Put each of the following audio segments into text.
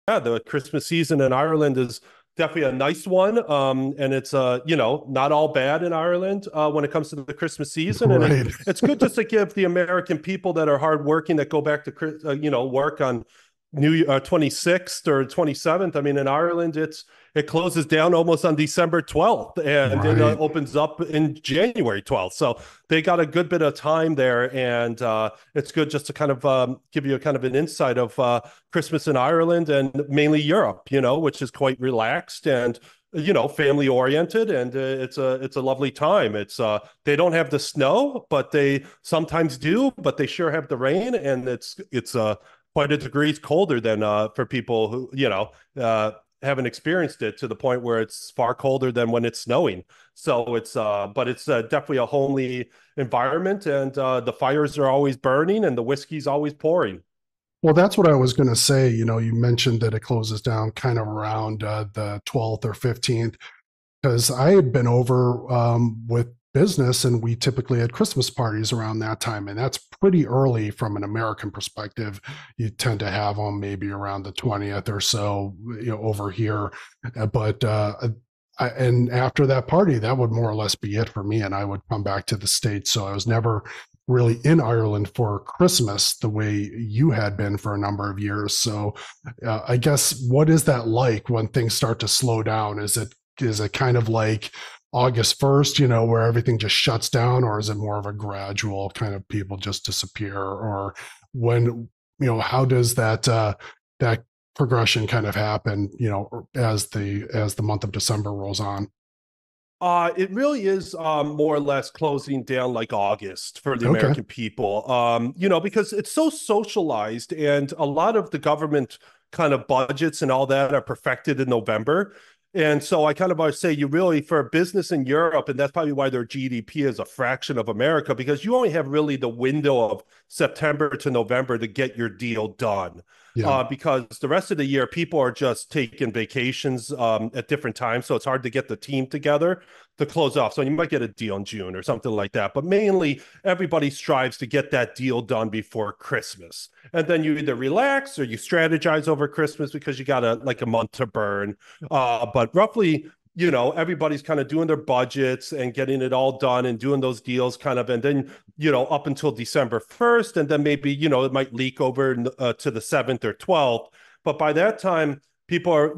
the Christmas season in Ireland is definitely a nice one. And it's not all bad in Ireland when it comes to the Christmas season. And Right. it's good just to give the American people that are hardworking that go back to work on New 26th or 27th. I mean, in Ireland, it closes down almost on December 12th, and it Right. opens up in January 12th. So they got a good bit of time there, and it's good just to kind of give you a kind of an insight of Christmas in Ireland and mainly Europe, which is quite relaxed and family oriented, and it's a lovely time. It's they don't have the snow, but they sometimes do, but they sure have the rain, and it's quite a degrees colder than for people who haven't experienced it, to the point where it's far colder than when it's snowing. So but it's definitely a homely environment, and the fires are always burning and the whiskey's always pouring. Well, that's what I was going to say. You mentioned that it closes down kind of around the 12th or 15th, because I had been over with business and we typically had Christmas parties around that time. And that's pretty early from an American perspective. You tend to have them maybe around the 20th or so, over here. And after that party, that would more or less be it for me. And I would come back to the States. So I was never really in Ireland for Christmas the way you had been for a number of years. So I guess, what is that like when things start to slow down? Is it kind of like August 1st, where everything just shuts down, or is it more of a gradual kind of people just disappear? Or how does that progression kind of happen, as the month of December rolls on? It really is more or less closing down like August for the Okay. American people. Because it's so socialized, and a lot of the government kind of budgets and all that are perfected in November. And so I kind of always say, you really, for a business in Europe, and that's probably why their GDP is a fraction of America, because you only have really the window of September to November to get your deal done. Yeah. Because the rest of the year, people are just taking vacations at different times. So it's hard to get the team together to close off. So you might get a deal in June or something like that. But mainly, everybody strives to get that deal done before Christmas. And then you either relax or you strategize over Christmas because you got like a month to burn. But roughly, everybody's kind of doing their budgets and getting it all done and doing those deals kind of. And then, up until December 1st. And then maybe, it might leak over to the 7th or 12th. But by that time, people are,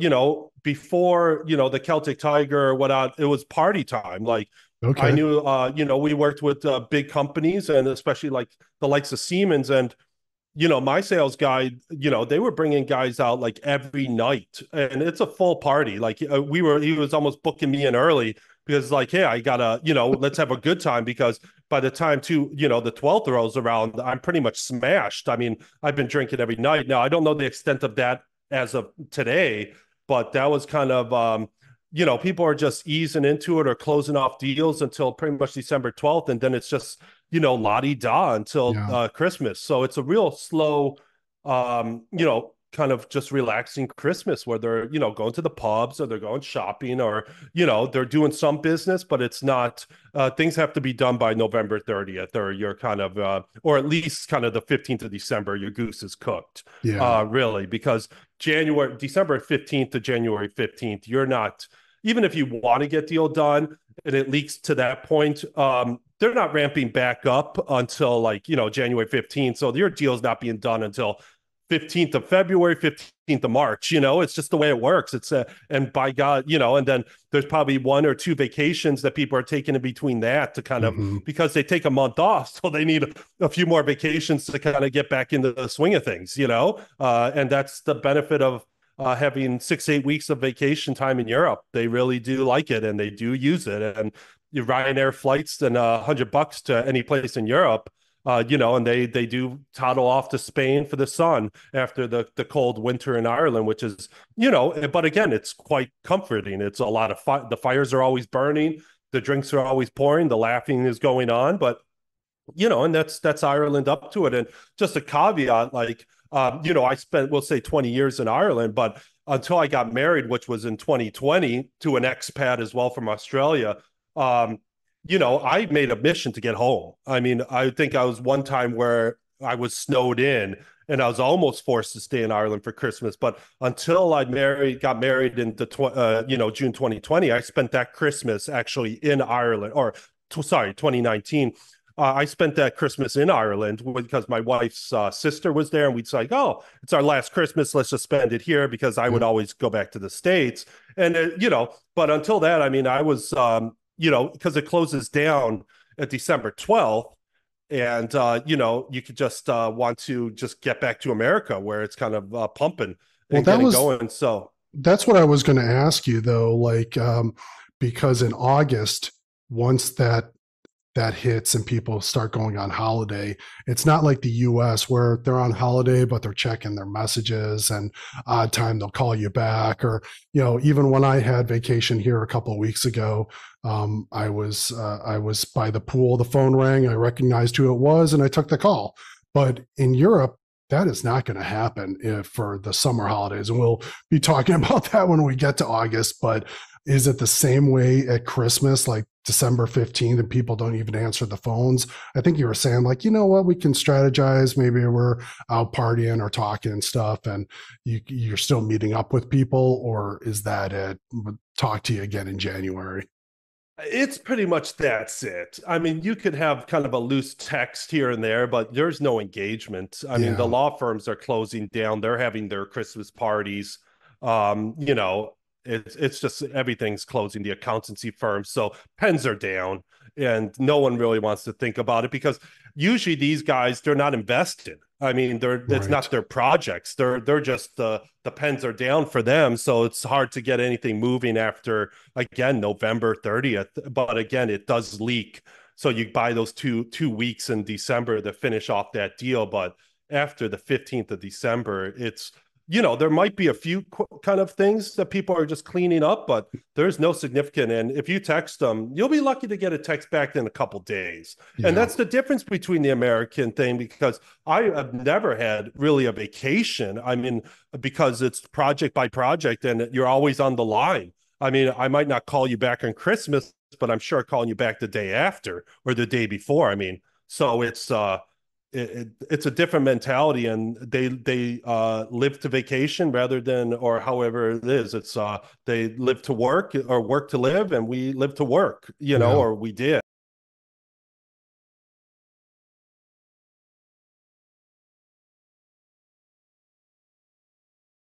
before, the Celtic Tiger or whatnot, it was party time. Like, I Okay. knew, we worked with big companies, and especially like the likes of Siemens, and my sales guy, they were bringing guys out like every night, and it's a full party. Like he was almost booking me in early because, like, hey, I gotta, let's have a good time, because by the time the 12th rolls around, I'm pretty much smashed. I mean, I've been drinking every night. Now, I don't know the extent of that as of today, but that was kind of, people are just easing into it or closing off deals until pretty much December 12th. And then it's just, la-di-da until Yeah. Christmas. So it's a real slow, kind of just relaxing Christmas, where they're, going to the pubs, or they're going shopping, or, they're doing some business, but it's not, things have to be done by November 30th, or you're kind of, or at least kind of the 15th of December, your goose is cooked, Yeah. really, because December 15th to January 15th, you're not, even if you want to get deal done and it leaks to that point, they're not ramping back up until, like, January 15th. So your deal's not being done until 15th of February, 15th of March. It's just the way it works. And by God, and then there's probably one or two vacations that people are taking in between that to kind of, Hmm. because they take a month off. So they need a few more vacations to kind of get back into the swing of things, and that's the benefit of having 6, 8 weeks of vacation time in Europe. They really do like it, and they do use it. And your Ryanair flights and $100 to any place in Europe, and they do toddle off to Spain for the sun after the cold winter in Ireland, which is, but again, it's quite comforting. It's a lot of the fires are always burning, the drinks are always pouring, the laughing is going on, but and that's Ireland up to it. And just a caveat, like, I spent, we'll say, 20 years in Ireland, but until I got married, which was in 2020, to an expat as well from Australia, um, I made a mission to get home. I mean, I think I was one time where I was snowed in, and I was almost forced to stay in Ireland for Christmas. But until got married in June 2020, I spent that Christmas actually in Ireland, or sorry, 2019. I spent that Christmas in Ireland because my wife's sister was there, and we'd say, "Oh, it's our last Christmas. Let's just spend it here." Because I would Yeah. always go back to the States, and But until that, I mean, I was, because it closes down at December 12th, and you could just want to just get back to America where it's kind of pumping Well, and getting going. So that's what I was going to ask you though, like, because in August, once that hits and people start going on holiday, it's not like the US where they're on holiday, but they're checking their messages and odd time they'll call you back. Or, even when I had vacation here a couple of weeks ago, I was by the pool, the phone rang, I recognized who it was, and I took the call. But in Europe, that is not going to happen for the summer holidays. And we'll be talking about that when we get to August. But is it the same way at Christmas, like December 15th, and people don't even answer the phones? I think you were saying, like, you know what, we can strategize. Maybe we're out partying or talking and stuff, and you're still meeting up with people, or is that it? Talk to you again in January. it's pretty much that's it. I mean, you could have kind of a loose text here and there, but there's no engagement. I mean, the Yeah, law firms are closing down. They're having their Christmas parties. It's just everything's closing, the accountancy firms. So pens are down, and no one really wants to think about it because usually these guys, they're not invested. I mean, it's right. not their projects. They're just the pens are down for them. So it's hard to get anything moving after, again, November 30th. But again, it does leak. So you buy those two weeks in December to finish off that deal. But after the 15th of December, there might be a few kind of things that people are just cleaning up, but there's no significant. And if you text them, you'll be lucky to get a text back in a couple days. And Yeah, that's the difference between the American thing, because I have never had really a vacation. I mean, because it's project by project and you're always on the line. I mean, I might not call you back on Christmas, but I'm sure calling you back the day after or the day before. I mean, so it's a different mentality, and they live to vacation rather than, or however it is, it's they live to work or work to live, and we live to work, yeah. or we did.